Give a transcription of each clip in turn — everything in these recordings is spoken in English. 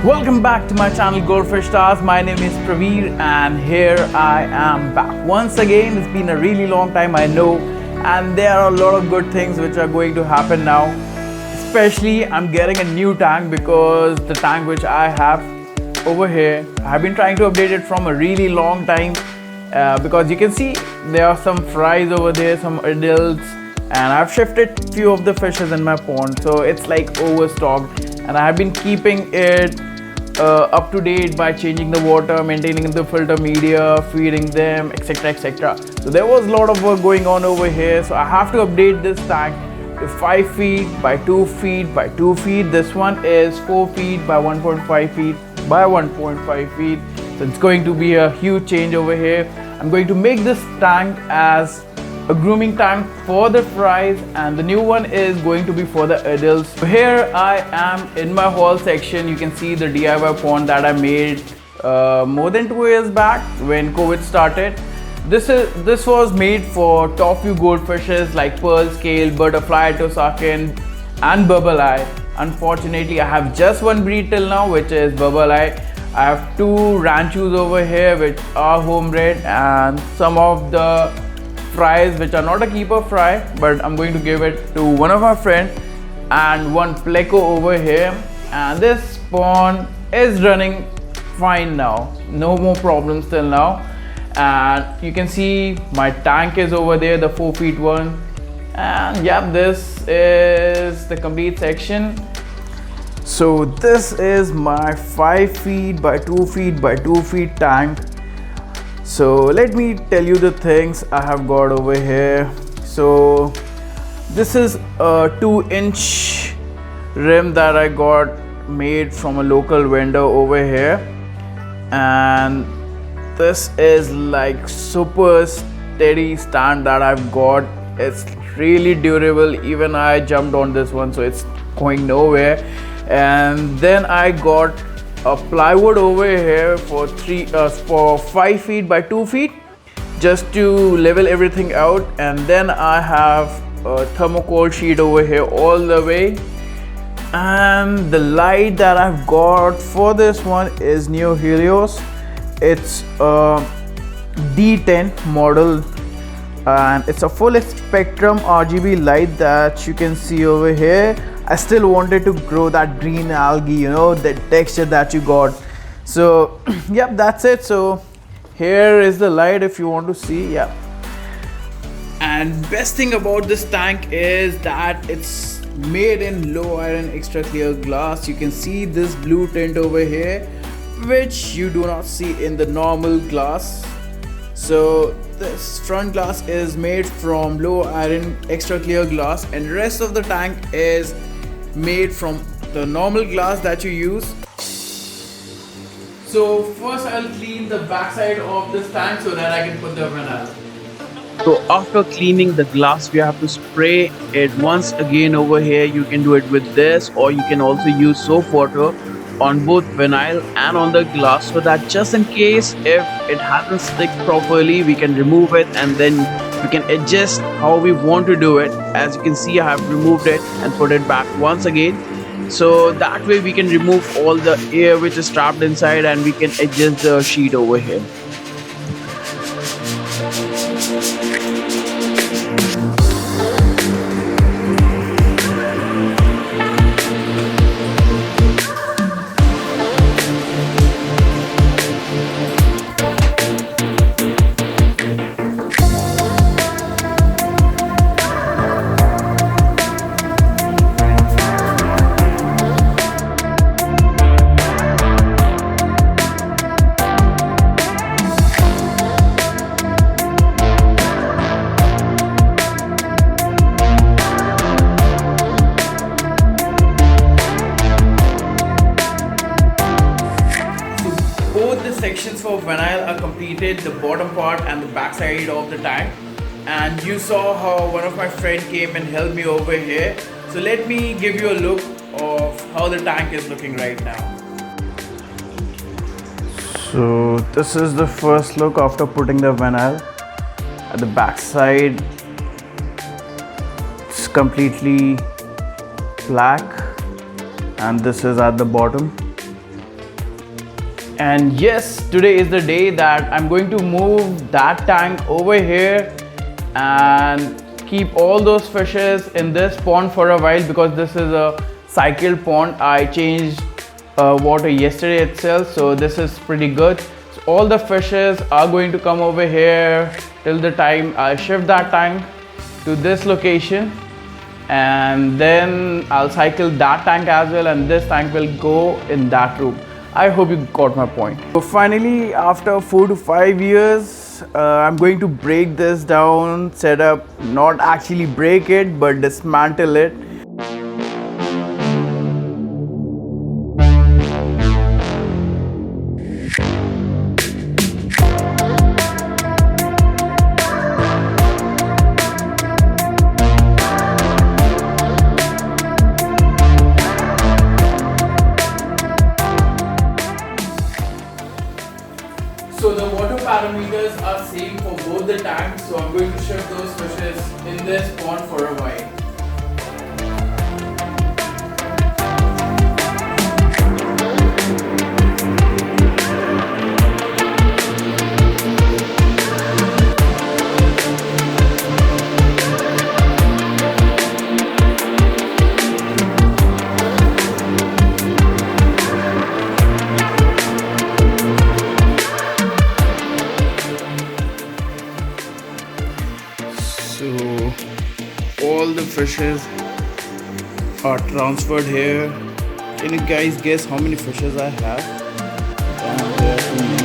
Welcome back to my channel Golfish Stars. My name is Praveer and here I am back once again. It's been a really long time, I know, and there are a lot of good things which are going to happen now. Especially I'm getting a new tank because the tank which I have over here, I've been trying to update it from a really long time because you can see there are some fries over there, some adults, and I've shifted few of the fishes in my pond, so it's like overstocked, and I have been keeping it up to date by changing the water, maintaining the filter media, feeding them, etc, etc. So there was a lot of work going on over here, so I have to update this tank to 5 feet by 2 feet by 2 feet. This one is 4 feet by 1.5 feet by 1.5 feet, so it's going to be a huge change over here. I'm going to make this tank as a grooming tank for the fries, and the new one is going to be for the adults. So here I am in my haul section. You can see the DIY pond that I made more than 2 years back when COVID started. This was made for top few goldfishes like pearl scale, butterfly, tosakin and bubble eye. Unfortunately, I have just one breed till now, which is bubble eye. I have 2 ranchos over here which are homebred, and some of the fries which are not a keeper fry, but I'm going to give it to one of my friends, and one pleco over here. And this pond is running fine now, no more problems till now. And you can see my tank is over there, the 4 feet one, and yeah, this is the complete section. So this is my 5 feet by 2 feet by 2 feet tank. So let me tell you the things I have got over here. So this is a 2-inch rim that I got made from a local vendor over here, and this is like super steady stand that I've got. It's really durable, even I jumped on this one, so it's going nowhere. And then I got a plywood over here for 5 feet by 2 feet just to level everything out, and then I have a thermocol sheet over here all the way. And the light that I've got for this one is Neo Helios. It's a D10 model, and it's a full spectrum RGB light that you can see over here. I still wanted to grow that green algae, you know, the texture that you got. So yep, that's it. So here is the light if you want to see. Yeah, and best thing about this tank is that it's made in low iron extra clear glass. You can see this blue tint over here, which you do not see in the normal glass. So this front glass is made from low iron extra clear glass, and rest of the tank is made from the normal glass that you use. So first I'll clean the backside of this tank so that I can put the vanilla. So after cleaning the glass, we have to spray it once again over here. You can do it with this, or you can also use soap water on both vinyl and on the glass, so that just in case if it hasn't stick properly, we can remove it, and then we can adjust how we want to do it. As you can see, I have removed it and put it back once again, so that way we can remove all the air which is trapped inside, and we can adjust the sheet over here. Sections for vinyl are completed, the bottom part and the back side of the tank, and you saw how one of my friends came and helped me over here. So let me give you a look of how the tank is looking right now. So this is the first look after putting the vinyl. At the back side it's completely black, and this is at the bottom. And yes, today is the day that I'm going to move that tank over here and keep all those fishes in this pond for a while, because this is a cycled pond. I changed water yesterday itself, so this is pretty good. So all the fishes are going to come over here till the time I shift that tank to this location, and then I'll cycle that tank as well, and this tank will go in that room. I hope you got my point. So finally, after 4 to 5 years, I'm going to break this down, set up, not actually break it, but dismantle it. So the water parameters are same for both the tanks, so I'm going to shift those fishes in this pond for a while. So all the fishes are transferred here. Can you guys guess how many fishes I have? There are too many.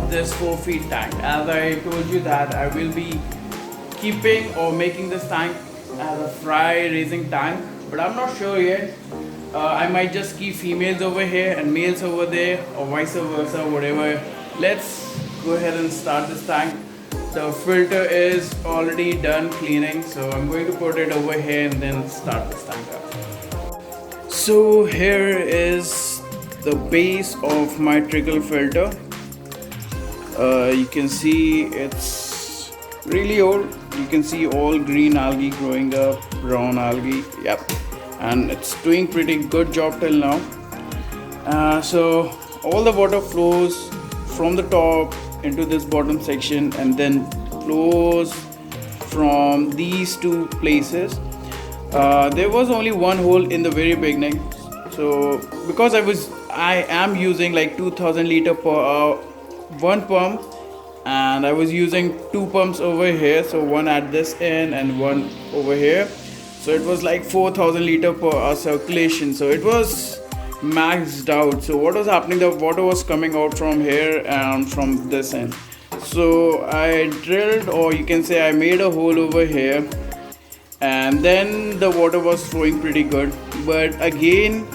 This 4 feet tank, as I told you that I will be keeping or making this tank as a fry raising tank, but I'm not sure yet. I might just keep females over here and males over there, or vice versa, whatever. Let's go ahead and start this tank. The filter is already done cleaning, so I'm going to put it over here and then start this tank up. So here is the base of my trickle filter. You can see it's really old. You can see all green algae growing up, brown algae, yep, and it's doing pretty good job till now. So all the water flows from the top into this bottom section and then flows from these two places. There was only one hole in the very beginning, so because I am using like 2000 liter per hour one pump, and I was using 2 pumps over here, so one at this end and one over here, so it was like 4000 liter per hour circulation, so it was maxed out. So what was happening, the water was coming out from here and from this end, so I drilled, or you can say I made a hole over here, and then the water was flowing pretty good. But again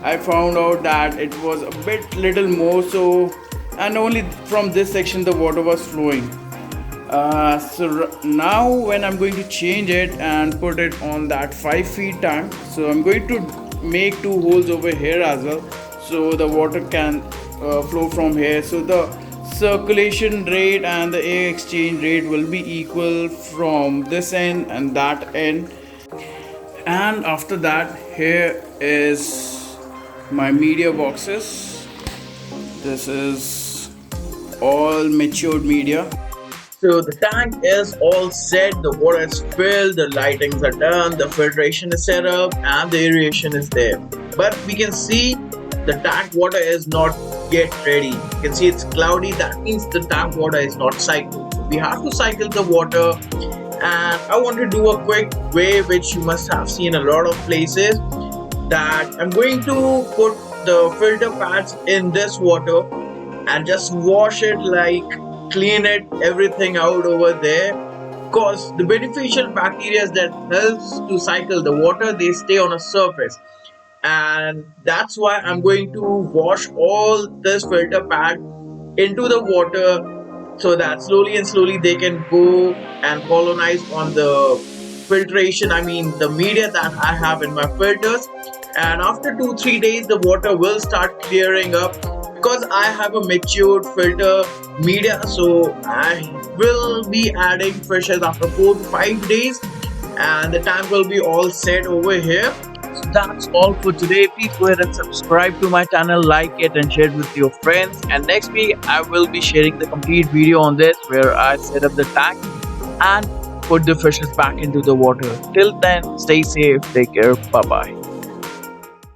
I found out that it was a bit little more, so and only from this section the water was flowing. So now when I'm going to change it and put it on that 5 feet tank, so I'm going to make 2 holes over here as well, so the water can flow from here, so the circulation rate and the air exchange rate will be equal from this end and that end. And after that, here is my media boxes. This is all matured media. So the tank is all set, the water is filled, the lightings are done, the filtration is set up, and the aeration is there. But we can see the tank water is not yet ready. You can see it's cloudy, that means the tank water is not cycled. So we have to cycle the water, And I want to do a quick way which you must have seen a lot of places, that I'm going to put the filter pads in this water and just wash it, like clean it everything out over there, because the beneficial bacteria that helps to cycle the water, they stay on a surface. And that's why I'm going to wash all this filter pad into the water, so that slowly and slowly they can go and colonize on the filtration, I mean the media that I have in my filters. And after 2 3 days the water will start clearing up, because I have a matured filter media, so I will be adding fishes after 4 to 5 days, and the tank will be all set over here. So that's all for today. Please go ahead and subscribe to my channel, like it and share it with your friends. And next week I will be sharing the complete video on this, where I set up the tank and put the fishes back into the water. Till then, stay safe, take care, bye bye.